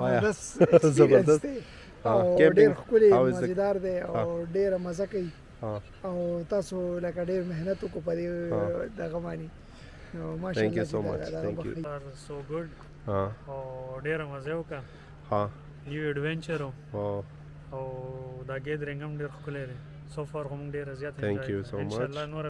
زبردست experience دی او ډېر ښکلی مزیدار دی او ډېره مزه کوي او تاسو لکه ډېر محنت وکړو په دې دغه باندې نو ماشاءالله Thank you so much. Thank you. So good. او ډېره مزه وکړه. یو ایڈونچر او دا ګیدرینګ هم ډېر ښکلی دی. So far هم ډېره زیاته انجوای Thank you so much. انشاءالله نور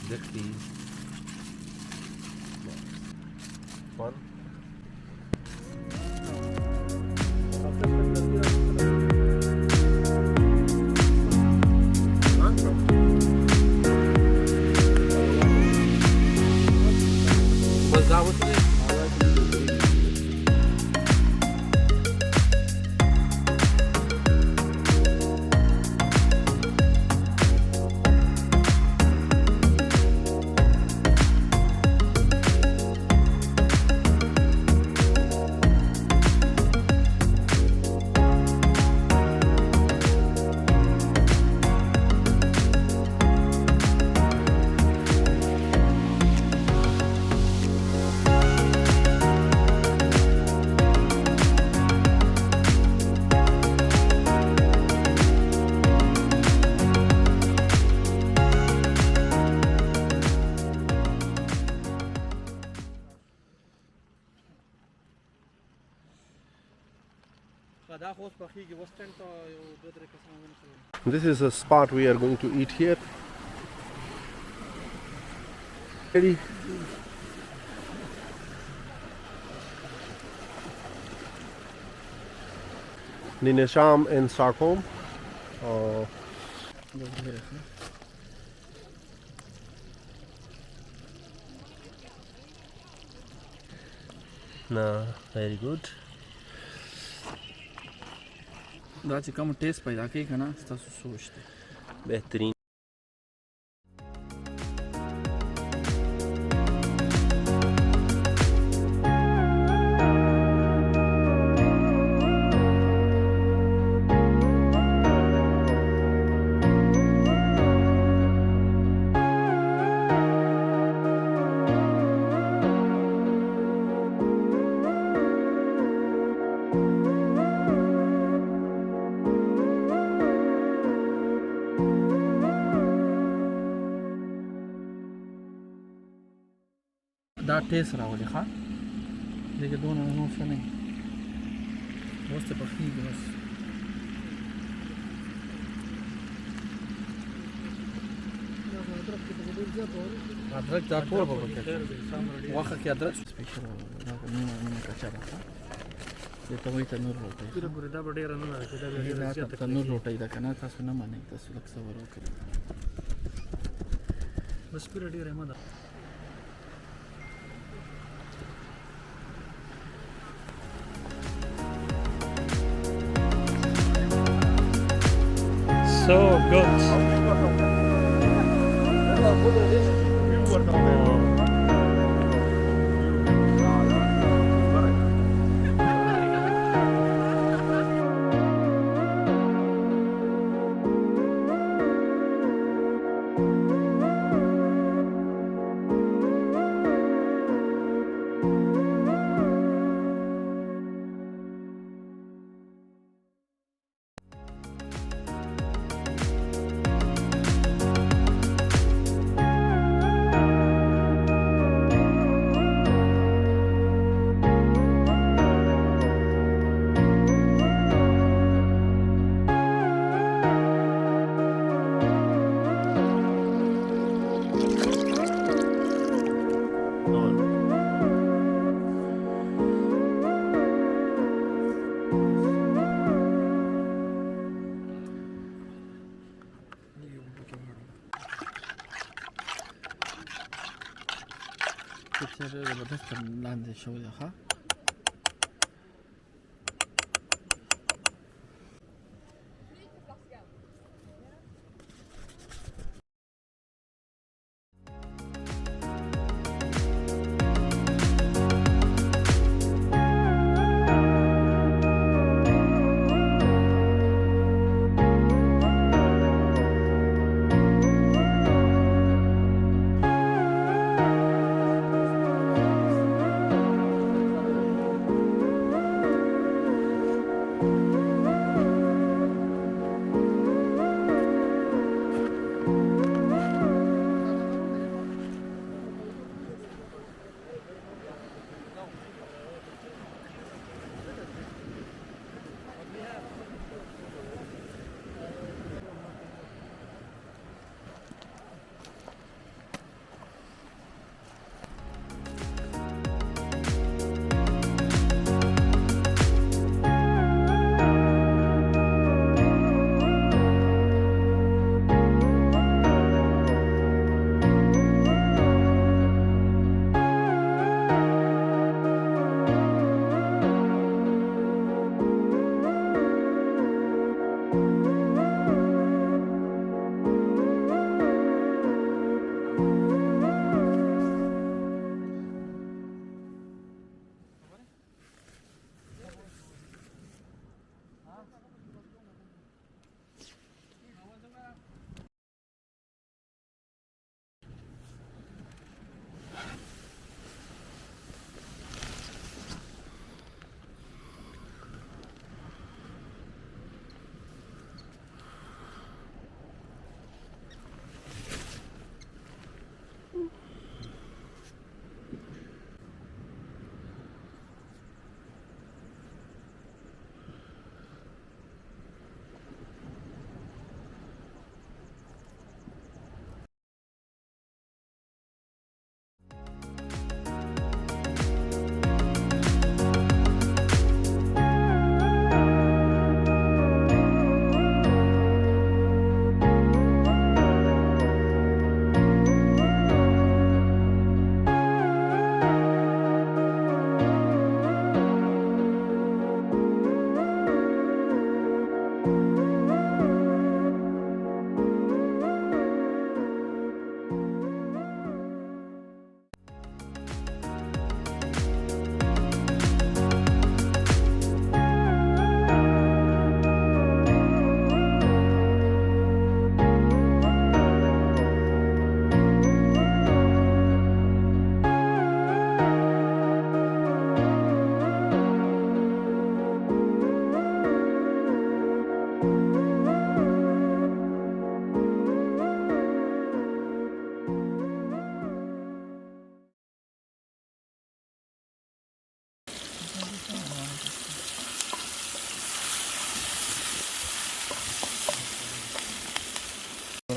exactly. One. This is a spot we are going to eat here. Ready? Nynäshamn in Stockholm. No, very good. دا چې کوم ټیسټ پیدا کوي کنه تاسو سوچ دی بهترین دا ټیسټ راولي ښه دغه دونه نو څه نه اوس ته پخېږي بس ادرک دا ټول به وکړي واخه کې ادرک سپیشل دا نه کچا ده د ته وایي تنور روټي دا به ډېره نه راځي دا به ډېره زیاته تنور روټي دا کنه تاسو نه مانئ تاسو لږ څه ور وکړئ بس پوره ډېره مه ده So good. زبردست لاندې شوی ده ښه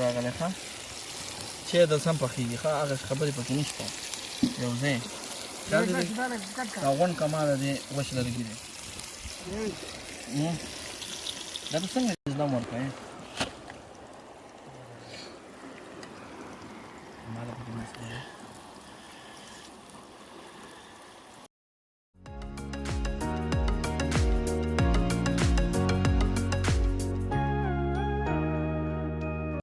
راغلی ښه چې د سم پخېږي ښه هغه خبرې پکې نشته یو ځای دا غونډ کماله دی غوښې لرګي دی دا ته څنګه اسلام ورکوې ماله پکې نشته